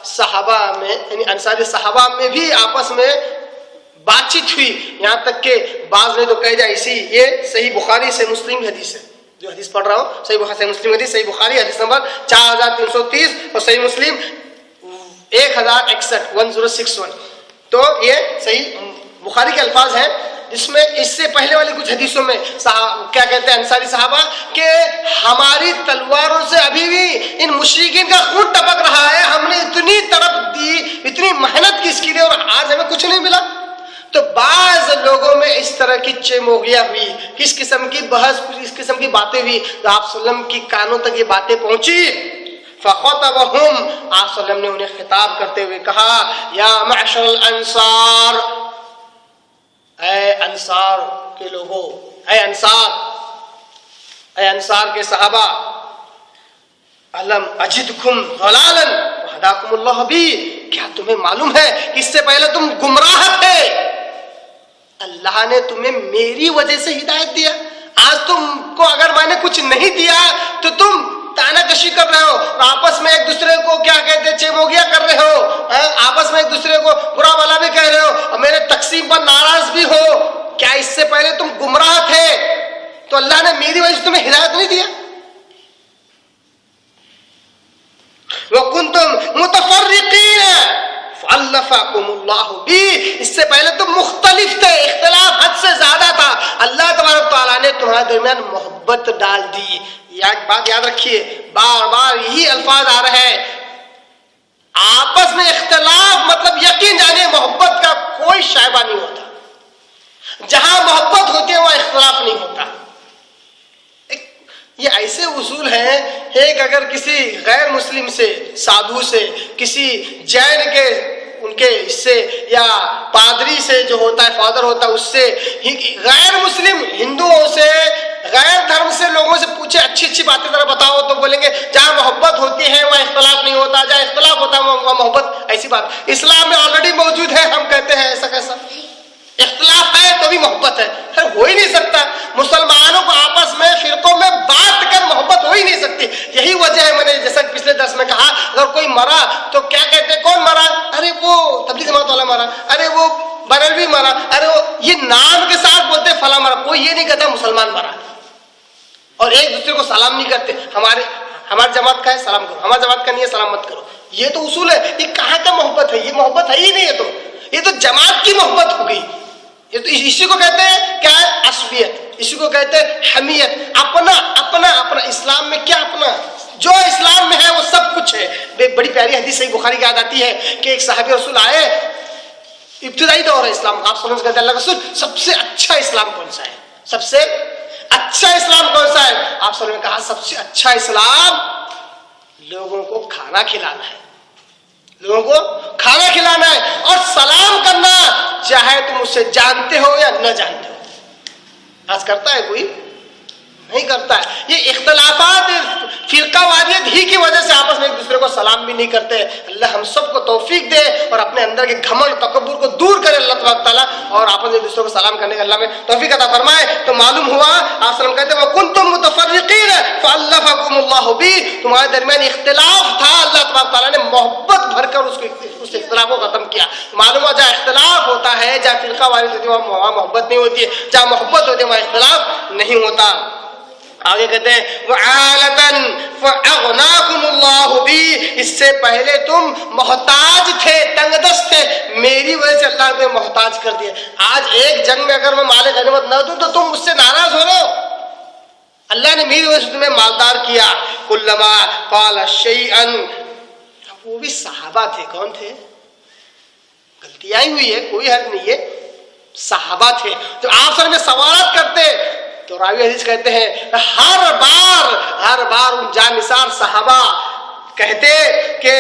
صحابہ میں یعنی انصاری صحابہ میں بھی آپس میں بات چیت ہوئی، یہاں تک کہ بعض نے تو کہہ جائے اسی یہ صحیح بخاری سے مسلم حدیث ہے، جو حدیث پڑھ رہا ہوں صحیح بخاری سے مسلم حدیث، صحیح بخاری حدیث نمبر 4330 اور صحیح مسلم 1061 1061. تو یہ صحیح بخاری کے الفاظ ہیں، جس میں اس سے پہلے والی کچھ حدیثوں میں کیا کہتے ہیں انصاری صحابہ کہ ہماری تلواروں سے ابھی بھی ان مشرکین کا خون ٹپک رہا ہے، ہم نے اتنی طرف دی، اتنی محنت کی اس کے لیے، اور آج ہمیں کچھ نہیں ملا. تو بعض لوگوں میں اس طرح کی چموگیاں ہوئی، کس قسم کی بحث، اس قسم کی باتیں ہوئی، تو آپ صلی اللہ علیہ وسلم کی کانوں تک یہ باتیں پہنچی. فخطبهم، آپ صلی اللہ علیہ وسلم نے انہیں خطاب کرتے ہوئے کہا، یا معشر الانصار، اے انصار کے لوگوں، اے انصار کے صحابہ، علم اجدکم ضلالا وہداکم اللہ بی، کیا تمہیں معلوم ہے کہ اس سے پہلے تم گمراہ تھے، اللہ نے تمہیں میری وجہ سے ہدایت دیا. آج تم کو اگر میں نے کچھ نہیں دیا تو تم تانا کشی کر رہے ہو، آپس میں ایک دوسرے کو کیا کہتے ہیں چموگیاں کر رہے ہو، آپس میں ایک دوسرے کو برا بھلا بھی کہہ رہے ہو، اور میرے تقسیم پر ناراض بھی ہو. کیا اس سے پہلے تم گمراہ تھے تو اللہ نے میری وجہ سے تمہیں ہدایت نہیں دیا؟ وَكُنْتُمْ مُتَفَرِّقِينَ فَأَلَّفَكُمُ اللَّهُ بِي، اس سے پہلے تم مختلف تھے، اختلاف حد سے زیادہ تھا، اللہ تبارک تعالیٰ نے تمہارے درمیان محبت ڈال دی. ایک بات یاد رکھیے، بار بار یہی الفاظ آ رہے ہیں، آپس میں اختلاف مطلب یقین جانے محبت کا کوئی شائبہ نہیں ہوتا. جہاں محبت ہوتی ہے وہاں اختلاف نہیں ہوتا. یہ ایسے اصول ہیں، ایک اگر کسی غیر مسلم سے، سادھو سے، کسی جین کے ان کے اس سے، یا پادری سے جو ہوتا ہے فادر ہوتا ہے اس سے، غیر مسلم ہندوؤں سے، غیر دھرم سے لوگوں سے پوچھے اچھی اچھی باتیں ذرا بتاؤ، تو بولیں گے جہاں محبت ہوتی ہے وہاں اختلاف نہیں ہوتا، جہاں اختلاف ہوتا ہے وہاں محبت. ایسی بات اسلام میں آلریڈی موجود ہے، ہم کہتے ہیں ایسا کیسا اختلاف ہے تو بھی محبت ہے؟ ہو ہی نہیں سکتا. مسلمانوں کو آپس میں فرقوں میں بات کر محبت ہو ہی نہیں سکتی. یہی وجہ ہے، میں نے جیسا پچھلے درس میں کہا، اگر کوئی مرا تو کیا کہتے ہیں کون مرا؟ ارے وہ تبلیغ جماعت والا مرا، ارے وہ بریلوی مرا، ارے وہ، یہ نام کے ساتھ بولتے فلاں مرا. کوئی یہ نہیں کہتا مسلمان مرا، اور ایک دوسرے کو سلام نہیں کرتے. ہماری جماعت کا ہے سلام کرو، ہماری جماعت کا نہیں ہے سلام مت کرو. یہ تو اصول ہے. یہ کہاں کا محبت ہے؟ یہ محبت ہے ہی نہیں. یہ تو جماعت کی محبت ہو گئی. یہ تو اسی کو کہتے ہیں کیا ہے؟ عصبیت. اسی کو کہتے ہیں حمیت. اپنا اپنا اپنا. اسلام میں کیا اپنا؟ جو اسلام میں ہے وہ سب کچھ ہے. بڑی پیاری حدیث صحیح بخاری کی یاد آتی ہے کہ ایک صحابی رسول آئے، ابتدائی دور ہے اسلام، آپ سمجھ کہتے ہیں اللہ رسول سب سے اچھا اسلام کون سا ہے؟ سب سے اچھا اسلام کون سا ہے؟ آپ سب نے کہا سب سے اچھا اسلام لوگوں کو کھانا کھلانا ہے، لوگوں کو کھانا کھلانا ہے اور سلام کرنا، چاہے تم اسے جانتے ہو یا نہ جانتے ہو. آج کرتا ہے کوئی؟ نہیں کرتا ہے. یہ اختلافات فرقہ واریت ہی کی وجہ سے آپس میں ایک دوسرے کو سلام بھی نہیں کرتے. اللہ ہم سب کو توفیق دے اور اپنے اندر کے گھمنڈ تکبر کو دور کرے اللہ تبارک تعالیٰ، اور آپس میں ایک دوسرے کو سلام کرنے کا اللہ میں توفیق عطا فرمائے. تو معلوم ہوا آپ وسلم کہتے ہیں وَكُنْتُمْ مُتَفَرِّقِينَ فَأَلَّفَكُمُ اللَّهُ بِي، تمہارے درمیان اختلاف تھا، اللہ تبارک تعالیٰ نے محبت بھر کر اس اختلاف کو ختم کیا. معلوم ہوا جہاں اختلاف ہوتا ہے، جہاں فرقہ واریت ہوتی ہے وہاں محبت نہیں ہوتی ہے، جہاں محبت ہوتی ہے وہاں اختلاف نہیں ہوتا. آگے کہتے ہیں وَعَالَةً فَأَغْنَاكُمُ اللَّهُ بِي، اس سے پہلے تم محتاج تھے، تنگ دست تھے، میری وجہ سے اللہ نے محتاج کر دیا. آج ایک جنگ میں اگر میں مال غنیمت نہ دوں تو تم مجھ سے ناراض ہو رہے ہو. اللہ نے میری وجہ سے تمہیں مالدار کیا. كُلَّمَا قَالَ شَيْئًا، وہ بھی صحابہ تھے. کون تھے؟ غلطیاں ہی ہوئی ہے، کوئی حرج نہیں ہے، صحابہ تھے. تو آپ سر میں سوالات کرتے تو راوی حدیث کہتے ہیں ہر بار ان جانثار صحابہ کہتے کہ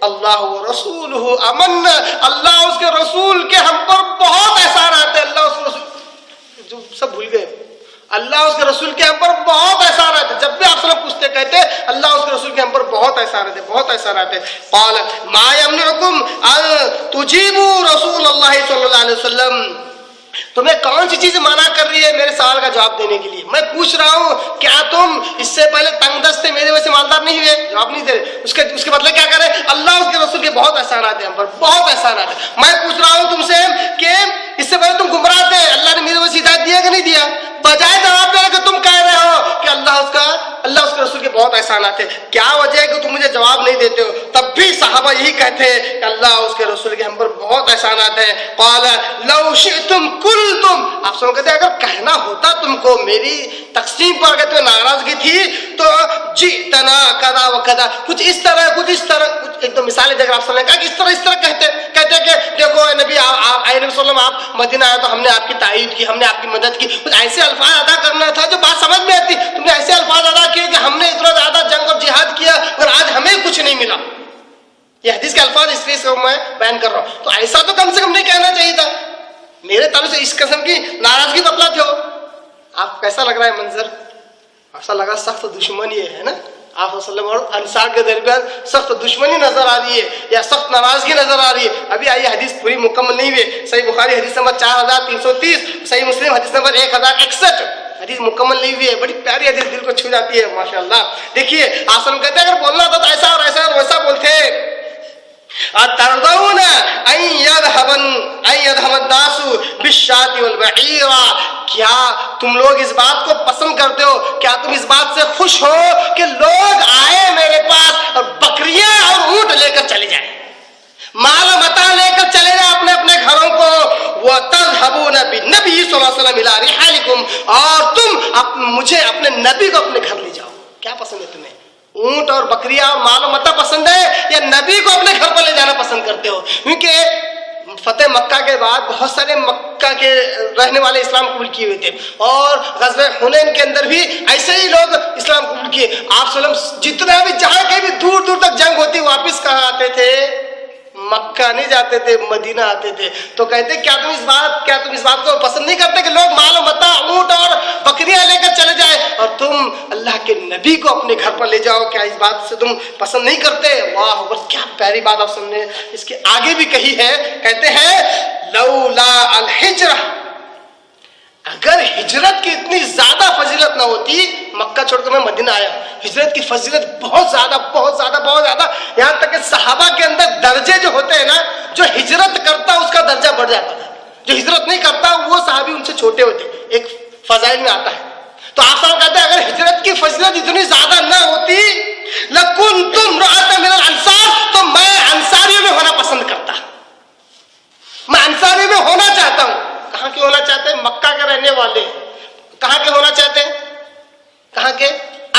اللہ و رسولہ امن، اللہ اس کے رسول کے ہم پر بہت احسانات ہیں. اللہ اس کے رسول جو سب بھول گئے، اللہ اس کے رسول کے ہم پر بہت احسانات ہیں. جب بھی آپ سب پوچھتے کہتے اللہ اس کے رسول کے ہم پر بہت احسانات ہیں، بہت احسانات ہیں. قال ما یمنعکم ان تجیبوا رسول اللہ صلی اللہ علیہ وسلم، تمہیں کون سی چیز منع کر رہی ہے میرے سوال کا جواب دینے کے لیے؟ میں پوچھ رہا ہوں کیا تم اس سے پہلے تنگ دست تھے، میرے وجہ سے مالدار نہیں ہوئے؟ جواب نہیں دے رہے. اس کے بدلے کیا کرے؟ اللہ اس کے رسول کے بہت احسانات ہیں ہم پر، بہت احسانات ہیں. میں پوچھ رہا ہوں تم سے کہ اس سے پہلے تم گمراہ تھے، اللہ نے میرے کو ہدایت دیا کہ نہیں دیا؟ بجائے جواب دینے کہ تم کہہ رہے ہو کہ اللہ اس کے رسول کے بہت احسانات ہیں. کیا وجہ ہے کہ تم مجھے جواب نہیں دیتے ہو؟ تب بھی صحابہ یہی کہتے ہیں کہ اللہ اس کے رسول کے ہم پر بہت احسانات ہیں. قال لو شئتم قلتم، آپ سن کہتے ہیں اگر کہنا ہوتا تم کو میری تقسیم پر اگر تمہیں ناراضگی تھی تو جئتنا کذا و کذا، کچھ اس طرح ایک دو مثالیں دے کر آپ سنیں کہ اس طرح کہتے کہ دیکھو اے نبی صلی اللہ علیہ وسلم آپ مدینہ آئے تو ہم نے آپ کی تائید کی، ہم نے آپ کی مدد کی. کچھ ایسے الفاظ ادا کرنا تھا جو بات سمجھ میں آتی. تم نے ایسے الفاظ ادا کیے کہ ہم نے اتنا زیادہ جنگ اور جہاد کیا اور آج ہمیں کچھ نہیں ملا. یہ حدیث کے الفاظ اس لیے سے میں بیان کر رہا ہوں. تو ایسا تو کم سے کم نہیں کہنا چاہیے تھا. میرے طرف سے اس قسم کی ناراضگی بتلاتے ہو. آپ کیسا لگ رہا ہے منظر؟ ایسا لگا سخت دشمنی ہے نا آپ صلی اللہ علیہ وسلم اور انصار کے درمیان سخت دشمنی نظر آ رہی ہے یا سخت ناراضگی نظر آ رہی ہے. ابھی آئیے حدیث پوری مکمل نہیں ہوئی. صحیح بخاری حدیث نمبر 4330، صحیح مسلم حدیث نمبر 1061. حدیث مکمل نہیں ہوئی ہے، بڑی پیاری حدیث، دل کو چھو جاتی ہے ماشاءاللہ. دیکھیے آپ کہتے ہیں اگر بولنا تھا تو ایسا اور ایسا اور ویسا بولتے. اترضون ان يذهب الناس بالشاة والبعير، کیا تم لوگ اس بات کو پسند کرتے ہو، کیا تم اس بات سے خوش ہو کہ لوگ آئے میرے پاس اور بکریاں اور اونٹ لے کر چلے جائیں، مال و متاع لے کر چلے جائیں اپنے اپنے گھروں کو. وَتَذْهَبُونَ بِالنَّبِيِّ صلی اللہ علیہ وسلم إِلَىٰ رِحَالِكُمْ، اور تم مجھے اپنے نبی کو اپنے گھر لے جاؤ. کیا پسند ہے تمہیں؟ اونٹ اور بکریاں اور مال و متاع پسند ہے یا نبی کو اپنے گھر پر لے جانا پسند کرتے ہو؟ کیونکہ فتح مکہ کے بعد بہت سارے مکہ کے رہنے والے اسلام قبول کیے ہوئے تھے اور غزوہ حنین کے اندر بھی ایسے ہی لوگ اسلام قبول کیے. آپ صلی اللہ علیہ وسلم جتنا بھی جہاں کہیں بھی دور دور تک جنگ ہوتی واپس کہاں آتے تھے؟ مکہ نہیں جاتے تھے، مدینہ آتے تھے. تو کہتے کیا تم اس بات کو پسند نہیں کرتے کہ لوگ مال و متاع اونٹ اور بکریاں لے کر چلے جائیں اور تم اللہ کے نبی کو اپنے گھر پر لے جاؤ؟ کیا اس بات سے تم پسند نہیں کرتے؟ واہ اکبر، کیا پیاری بات آپ سننے. اس کے آگے بھی کہی ہے، کہتے ہیں لولا الہجرہ، اگر ہجرت کی اتنی زیادہ فضیلت نہ ہوتی، مکہ چھوڑ کر میں مدینہ آیا. ہجرت کی فضیلت بہت زیادہ بہت زیادہ بہت زیادہ، یہاں تک کہ صحابہ کے اندر درجے جو ہوتے ہیں نا، جو ہجرت کرتا اس کا درجہ بڑھ جاتا تھا، جو ہجرت نہیں کرتا وہ صحابی ان سے چھوٹے ہوتے. ایک فضائل میں آتا ہے. تو آپ صاحب کہتے ہیں اگر ہجرت کی فضیلت اتنی زیادہ نہ ہوتی لَكُنْتُمْ امْرَأَةً مِنَ الْأَنصَارِ، تو میں انصاریوں میں ہونا پسند کرتا. میں انصاری میں ہونا چاہتا ہوں. کہاں کے ہونا چاہتے ہیں؟ مکہ کے رہنے والے. کہاں کے ہونا چاہتے ہیں؟ کہاں کے؟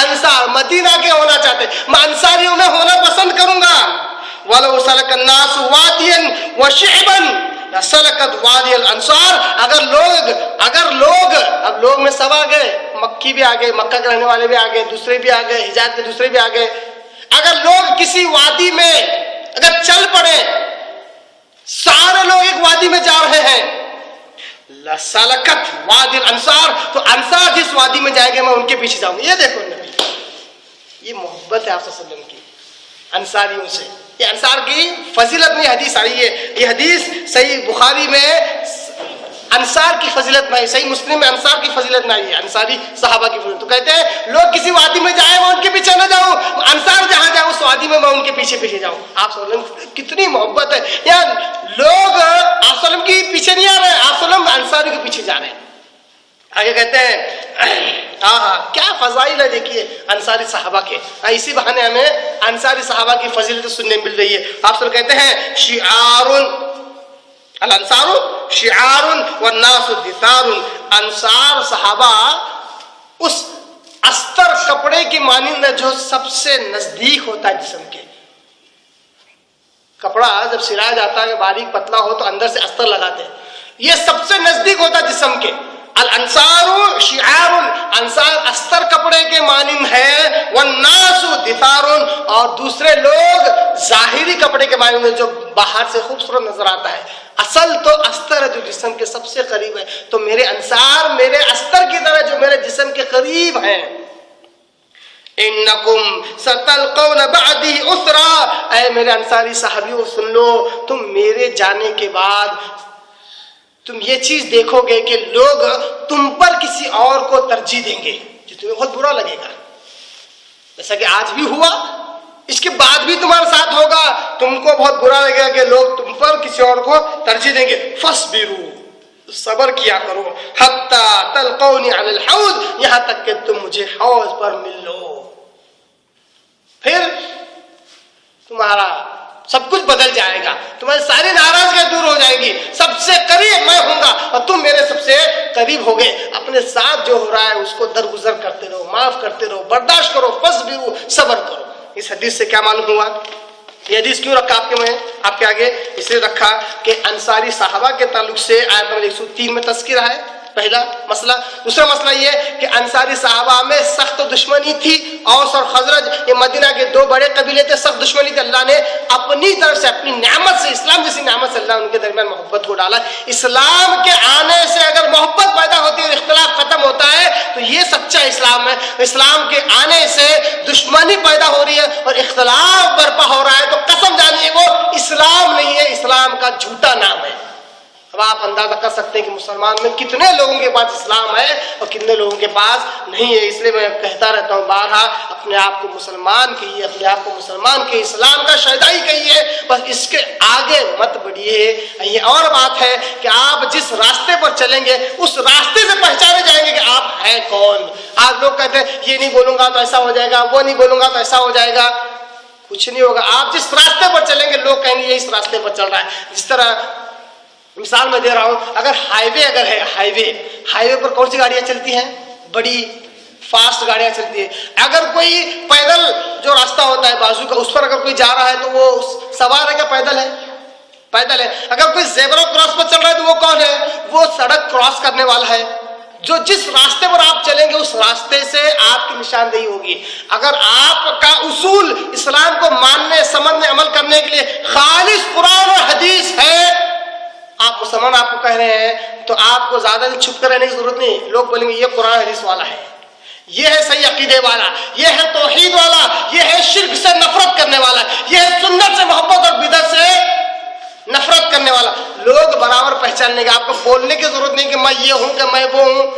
انصار، مدینہ کے ہونا چاہتے ہیں. میں انصاریوں میں ہونا پسند کروں گا. وَلَوْ سَلَكَ النَّاسُ وَادِيًا وَشِعْبًا لَسَلَكَتْ وَادِيَ الْأَنصَارِ، اگر لوگ اب لوگ میں سب آ گئے، مکی بھی آ گئے، مکہ کے رہنے والے بھی آ گئے، دوسرے بھی آ گئے، حجاز کے دوسرے بھی آ گئے. اگر لوگ کسی وادی میں اگر چل پڑے، سارے لوگ ایک وادی میں جا رہے ہیں، لَسَلَكَتْ وَادِيَ الْأَنصَارِ، تو انصار جس وادی میں جائیں گے میں ان کے پیچھے جاؤں گا. یہ دیکھو نبی، یہ محبت ہے آپ صلی اللہ علیہ وسلم کی انصاریوں سے. یہ انصار کی فضیلت میں حدیث آئی ہے. یہ حدیث صحیح بخاری میں انصار کی فضیلت میں ہے، صحیح مسلم میں انصار کی فضیلت میں آئی ہے، انصاری صحابہ کی فضیلت. تو کہتے ہیں لوگ کسی وادی میں جائیں میں ان کے پیچھے نہ جاؤں، انصار جہاں جاؤں اس وادی میں ان کے پیچھے پیچھے جاؤں. آپ صلی اللہ علیہ وسلم کتنی محبت ہے. یار لوگ آپ صلی اللہ علیہ وسلم کی پیچھے نہیں آ رہے ہیں، آپ صلی اللہ علیہ وسلم انصاری کے پیچھے جا رہے ہیں. آگے کہتے ہیں کیا فضائل ہے دیکھیے انصاری صحابہ کے. اسی بہانے ہمیں انصاری صحابہ کی فضیلت سننے مل رہی ہے. آپ سب کہتے ہیں شعار الانصار شعار والناس دثار، انصار صحابہ اس استر کپڑے کی مانند جو سب سے نزدیک ہوتا ہے جسم کے. کپڑا جب سلایا جاتا ہے باریک پتلا ہو تو اندر سے استر لگاتے ہیں، یہ سب سے نزدیک ہوتا ہے جسم کے. الانصار شعار، انصار استر کپڑے کے مانند ہے، والناس دثار، اور دوسرے لوگ ظاہری کپڑے کے مانند ہیں جو باہر سے خوبصورت نظر آتا ہے. اصل تو استر ہے جو جسم کے سب سے قریب ہے. تو میرے انصار میرے استر کی طرح جو میرے جسم کے قریب ہیں. انکم ستلقون بعدی اسرا، اے میرے انصاری صحابیوں سن لو، تم میرے جانے کے بعد تم یہ چیز دیکھو گے کہ لوگ تم پر کسی اور کو ترجیح دیں گے جو تمہیں بہت برا لگے گا. جیسا کہ آج بھی ہوا اس کے بعد بھی تمہارے ساتھ ہوگا، تم کو بہت برا لگے گا کہ لوگ تم پر کسی اور کو ترجیح دیں گے. فاصبروا، صبر کیا کرو، حتی تلقونی علی الحوض، یہاں تک کہ تم مجھے حوض پر مل لو. پھر تمہارا سب کچھ بدل جائے گا، تمہاری ساری ناراضگیاں دور ہو جائیں گی. سب سے قریب میں ہوں گا اور تم میرے سب سے قریب ہو گئے. اپنے ساتھ جو ہو رہا ہے اس کو درگزر کرتے رہو، معاف کرتے رہو، برداشت کرو. فاصبروا، صبر کرو. اس حدیث سے کیا معلوم ہوا؟ یہ حدیث کیوں رکھا آپ کے آگے؟ اس لیے رکھا کہ انصاری صحابہ کے تعلق سے آیت نمبر 103 میں تذکرہ ہے، پہلا مسئلہ. دوسرا مسئلہ یہ کہ انصاری صحابہ میں سخت دشمنی تھی. اوس اور خزرج یہ مدینہ کے دو بڑے قبیلے تھے، سخت دشمنی تھی. اللہ نے اپنی طرف سے، اپنی نعمت سے، اسلام جیسی نعمت سے اللہ ان کے درمیان محبت کو ڈالا. اسلام کے آنے سے اگر محبت پیدا ہوتی ہے اور اختلاف ختم ہوتا ہے تو یہ سچا اسلام ہے. اسلام کے آنے سے دشمنی پیدا ہو رہی ہے اور اختلاف برپا ہو رہا ہے تو قسم جانیے وہ اسلام نہیں ہے، اسلام کا جھوٹا نام ہے. اب آپ اندازہ کر سکتے ہیں کہ مسلمان میں کتنے لوگوں کے پاس اسلام ہے اور کتنے لوگوں کے پاس نہیں ہے. اس لیے میں کہتا رہتا ہوں بارہا، اپنے آپ کو مسلمان کہیے، اپنے آپ کو مسلمان کے اسلام کا شہدائی کہیے، بس اس کے آگے مت بڑھیے. یہ اور بات ہے کہ آپ جس راستے پر چلیں گے اس راستے سے پہچانے جائیں گے کہ آپ ہیں کون. آج لوگ کہتے ہیں یہ نہیں بولوں گا تو ایسا ہو جائے گا، وہ نہیں بولوں گا تو ایسا ہو جائے گا. کچھ نہیں ہوگا. آپ جس راستے پر چلیں گے لوگ کہیں گے یہ اس راستے پر چل رہا ہے. جس طرح مثال میں دے رہا ہوں، اگر ہائی وے اگر ہے، ہائی وے پر کون سی گاڑیاں چلتی ہیں؟ بڑی فاسٹ گاڑیاں چلتی ہیں. اگر کوئی پیدل جو راستہ ہوتا ہے بازو کا، اس پر اگر کوئی جا رہا ہے تو وہ سوار ہے کہ پیدل ہے؟ پیدل ہے. اگر کوئی زیبرا کراس پر چل رہا ہے تو وہ کون ہے؟ وہ سڑک کراس کرنے والا ہے. جو جس راستے پر آپ چلیں گے اس راستے سے آپ کی نشاندہی ہوگی. اگر آپ کا اصول اسلام کو ماننے، سمجھنے، عمل کرنے کے لیے خالص قرآن اور حدیث ہے، آپ مسلمان آپ کو کہہ رہے ہیں تو آپ کو زیادہ دن چھپ کر رہنے کی ضرورت نہیں. لوگ بولیں گے یہ قرآن حدیث والا ہے، یہ ہے صحیح عقیدے والا، یہ ہے توحید والا، یہ ہے شرک سے نفرت کرنے والا، یہ ہے سنت سے محبت اور بدعت سے نفرت کرنے والا. لوگ برابر پہچان لیں گے. آپ کو بولنے کی ضرورت نہیں کہ میں یہ ہوں کہ میں وہ ہوں،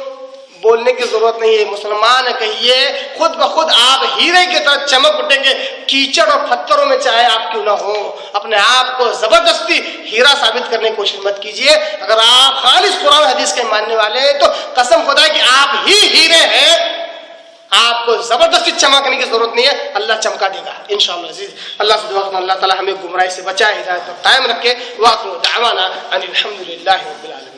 بولنے کی ضرورت نہیں ہے. مسلمان کہیے، خود بخود آپ ہیرے کی طرح چمک اٹھیں گے، کیچڑ اور پتھروں میں چاہے آپ کیوں نہ ہو. اپنے آپ کو زبردستی ہیرا ثابت کرنے کی کوشش مت کیجیے. اگر آپ خالص قرآن حدیث کے ماننے والے ہیں تو قسم خدا کہ آپ ہی ہیرے ہیں. آپ کو زبردستی چمکنے کی ضرورت نہیں ہے، اللہ چمکا دے گا انشاءاللہ عزیز. اللہ سے دعا کرتا ہوں اللہ تعالیٰ ہمیں گمراہی سے بچائے، ہدایت پر قائم رکھے. وآخر دعوانا ان الحمد للہ رب العالمین.